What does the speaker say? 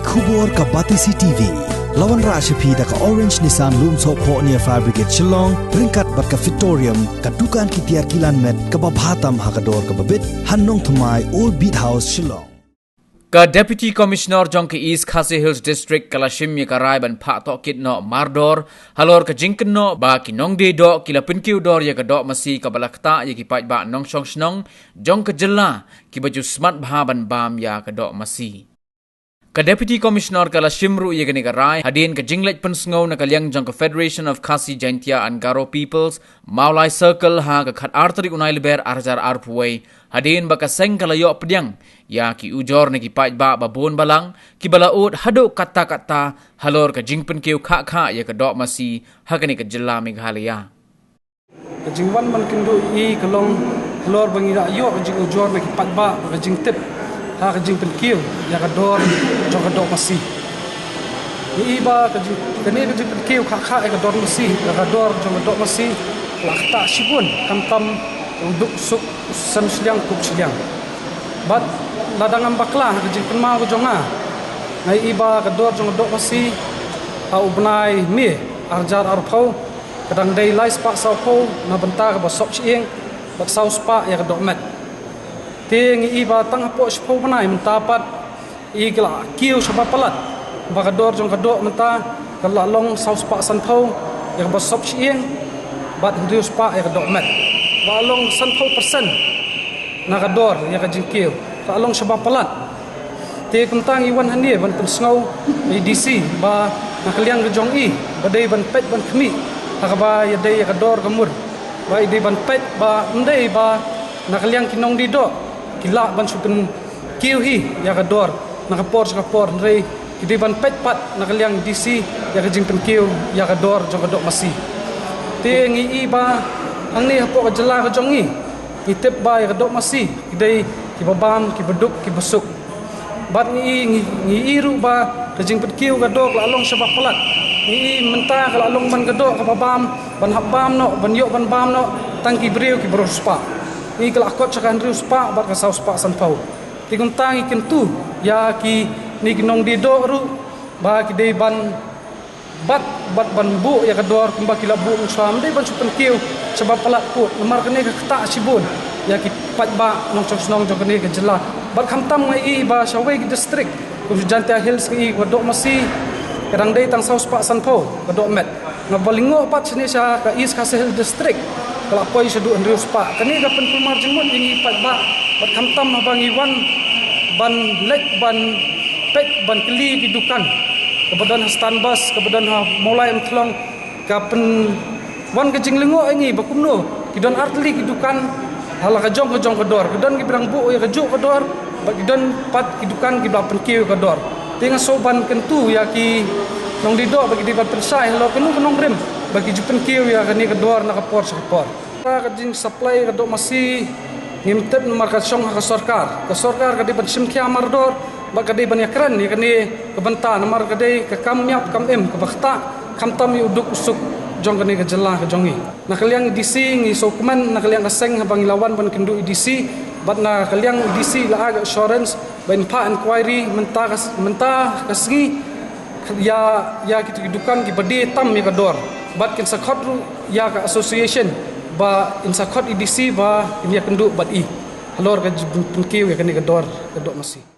Kubor ka Batisi TV. Lawan Rashapi da ka Orange Nissan Loom So Po near Fire Brigade Shillong. Ringkat bat ka Victorium ka dukan ki tiar kilan met ka babhatam hakador ka babit. Hannong Thumai Old Beat House Shillong. Ka Deputy Commissioner Jong ke East Khasi Hills District Kalashim ye ka rai ban pha to kit no Mardor halor ka jingken no ba ki nong de do kila pinkiu dor ye ka do masi ka balakta ye ki pai ba nong song snong Jong ka jilla ki baju smart bha ban bam ya ka do masi ka Deputy Commissioner Kalashim ru ye ka ni ka rai hadin ka jinglet pen sngo na kalyang Jong ka Federation of Khasi Jaintia and Garo Peoples Maulai Circle ha ka khat artri unai leber arjar arpuai hadin baka seng kalayo pediang ya ki ujor ne ki pai ba babon balang ki balaut hado kata-kata halor ka jingpen keu kha ya ka dok masi hakani ka jilla Meghalaya ka jingwan man kindu I kalong halor bangi ra yo ka jing ujor ne ki pai ba ka jing tip ha ka jingpen keu ya ka dor jo ka dok masi I ba ka jing kani ka jingpen keu kha ya ka dor masi ka dor jo ka dok masi lakta sibun kam untuk suk sam siliang kup siliang bat ladangan bakla ke jingpen ma ko jonga ngai iba ka dor jong dok masi au bnai mi arjar arphau kadang dai lai spa sau pho na banta ka basok chieng bat sau spa ya ka dok met te ngi iba tang po spo bnai menta pat I gla kiu saba palat ba ka dor jong ka dok menta ka la long sau spa san phau ya ka basok chieng bat riu spa ya ka dok met balong 100% nakador ya ka jingkiw ka along sa bapalat te kuntang iwan hani ban pensngau ADC ba nakaliang gejong I badai ban pet ban khmi hakaba ya dai ya kador kamur ba idai ban pet ba ndai ba nakaliang kinong di do kila ban supen kiw hi ya kador nakapor rei idai ban pet pat nakaliang DC ya ka jingpen kiw ya kador jong kadok masi te ngi ba ang ni hapo ka jala ka jongi itip ba ya dok masi kidai ki babam ki beduk ki besuk bat ni iru ba ka jingpet kiu ka dok la long sabak palat ni menta ka la long ban ka dok ka babam ban habam no ban yok ban bam no tang ki breu ki brospa ni ka akot chakan riu spa bat ka sau spa san pau ti kun tang ikin tu ya ki ni ginong di do ru ba ki dei ban bat ban bu ya ka dor kumba kila bu usam dei ban supen kiu sebab pelat put nomor kene ke ketak sibun ya ki pat ba nong snong jong kene ke jela bat khamtam ngai I ba Shawai district ku Jantia Hills ki wadok masi kadang dei tang sau spa san pho wadok met ngabalingo pat sini sa ka East Khasi Hills district kala poi sedu andriu spa kene ka pen kumar jemut ini pat ba bat khamtam bang iwan ban lek ban pek ban keli di dukan kebadan stan bus kebadan mulai emtlong ka pen wan ke jinglingo ini bakumno kidon artli kidukan hala ka jong kedor kidon ki birang bu ya kejuk kedor kidon pat kidukan ki blapen kiu kedor tinga soban kentu ya ki nong dido bagi di pat pensai lo kenu kenong rem bagi jupen kiu ya kani kedor na kapor sekapor ka jing supply kedok masih ngimtep nomor ka song ka sarkar ka di ban simkhia mardor ba ka di ban yakran ni kani kebenta nomor ka di ka kam myap kam em ka bakta kam tam uduk usuk jong kani ka jela ka jongi nakaliang DC ngi sokman nakaliang aseng habang ilawan ban kendu DC bat na kaliang DC la aga assurance ban pa inquiry menta kasgi ya kitu dukan ki badi tam ya kador bat kin sakhot ya ka association ba in sakhot DC ba ya kendu bat I halor ka punkiu ya kani kador masih